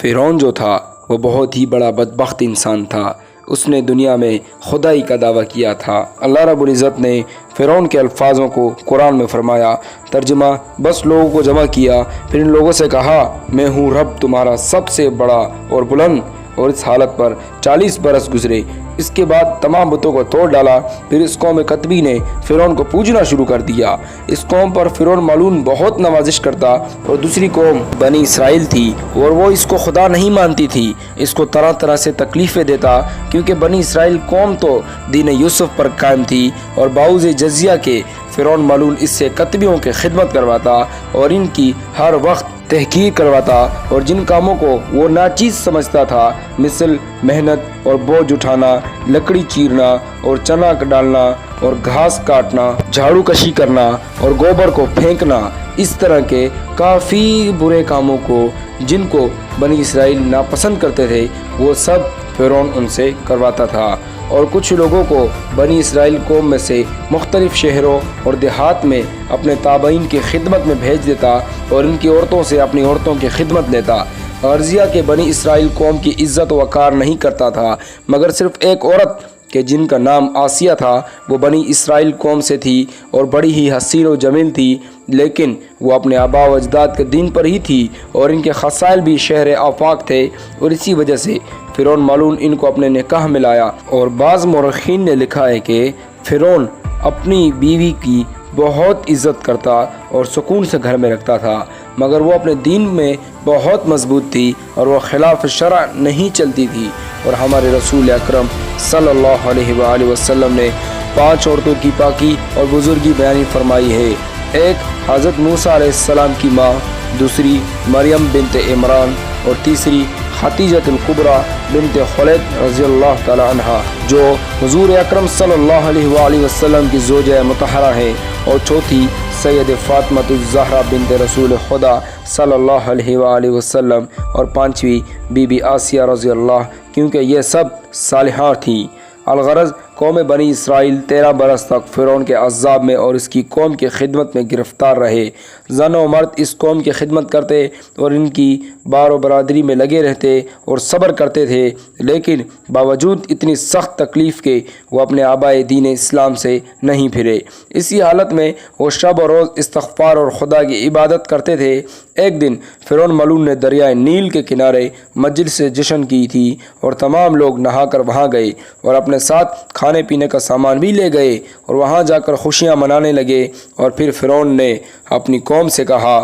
فرعون جو تھا وہ بہت ہی بڑا بدبخت انسان تھا۔ اس نے دنیا میں خدائی کا دعویٰ کیا تھا۔ اللہ رب العزت نے فرعون کے الفاظوں کو قرآن میں فرمایا۔ ترجمہ: بس لوگوں کو جمع کیا، پھر ان لوگوں سے کہا، میں ہوں رب تمہارا سب سے بڑا اور بلند۔ اور اس حالت پر 40 برس گزرے۔ اس کے بعد تمام بتوں کو توڑ ڈالا۔ پھر اس قوم قطبی نے فرعون کو پوجنا شروع کر دیا۔ اس قوم پر فرعون ملعون بہت نوازش کرتا، اور دوسری قوم بنی اسرائیل تھی اور وہ اس کو خدا نہیں مانتی تھی۔ اس کو طرح طرح سے تکلیفیں دیتا، کیونکہ بنی اسرائیل قوم تو دین یوسف پر قائم تھی، اور باوجھ جزیہ کے فرعون ملعون اس سے قطبیوں کی خدمت کرواتا اور ان کی ہر وقت تحقیر کرواتا، اور جن کاموں کو وہ ناچیز سمجھتا تھا، مثل محنت اور بوجھ اٹھانا، لکڑی چیرنا اور چنا ڈالنا اور گھاس کاٹنا، جھاڑو کشی کرنا اور گوبر کو پھینکنا، اس طرح کے کافی برے کاموں کو جن کو بنی اسرائیل ناپسند کرتے تھے، وہ سب فرعون ان سے کرواتا تھا۔ اور کچھ لوگوں کو بنی اسرائیل قوم میں سے مختلف شہروں اور دیہات میں اپنے تابعین کی خدمت میں بھیج دیتا، اور ان کی عورتوں سے اپنی عورتوں کی خدمت لیتا۔ غرضیہ کہ بنی اسرائیل قوم کی عزت و وقار نہیں کرتا تھا، مگر صرف ایک عورت کہ جن کا نام آسیہ تھا، وہ بنی اسرائیل قوم سے تھی اور بڑی ہی حسین و جمیل تھی، لیکن وہ اپنے آباء و اجداد کے دین پر ہی تھی، اور ان کے خصائل بھی شہر آفاق تھے، اور اسی وجہ سے فرعون ملعون ان کو اپنے نکاح میں لایا۔ اور بعض مورخین نے لکھا ہے کہ فرعون اپنی بیوی کی بہت عزت کرتا اور سکون سے گھر میں رکھتا تھا، مگر وہ اپنے دین میں بہت مضبوط تھی اور وہ خلاف شرع نہیں چلتی تھی۔ اور ہمارے رسول اکرم صلی اللہ علیہ وآلہ وسلم نے 5 عورتوں کی پاکی اور بزرگی بیان فرمائی ہے۔ ایک حضرت موسیٰ علیہ السلام کی ماں، دوسری مریم بنت عمران، اور تیسری خدیجۃ الکبریٰ بنت خلید رضی اللہ تعالی عنہا، جو حضور اکرم صلی اللہ علیہ وآلہ وسلم کی زوجہ مطہرہ ہیں، اور چوتھی سید فاطمہ الزہرا بنت رسول خدا صلی اللہ علیہ وآلہ وسلم، اور 5ویں بی بی آسیہ رضی اللہ، کیونکہ یہ سب صالحہ تھیں۔ الغرض قوم بنی اسرائیل 13 برس تک فرعون کے عذاب میں اور اس کی قوم کی خدمت میں گرفتار رہے۔ زن و مرد اس قوم کی خدمت کرتے اور ان کی بار و برادری میں لگے رہتے اور صبر کرتے تھے، لیکن باوجود اتنی سخت تکلیف کے وہ اپنے آبائے دین اسلام سے نہیں پھرے۔ اسی حالت میں وہ شب و روز استغفار اور خدا کی عبادت کرتے تھے۔ ایک دن فرعون ملعون نے دریائے نیل کے کنارے مجلس جشن کی تھی، اور تمام لوگ نہا کر وہاں گئے اور اپنے ساتھ کھانے پینے کا سامان بھی لے گئے، اور وہاں جا کر خوشیاں منانے لگے۔ اور پھر فرعون نے اپنی قوم سے کہا۔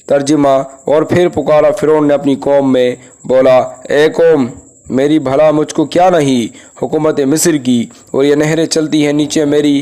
ترجمہ: اور پھر پکارا فرعون نے اپنی قوم میں، بولا، اے قوم، میری بھلا مجھ کو کیا نہیں حکومت مصر کی، اور یہ نہریں چلتی ہیں نیچے میری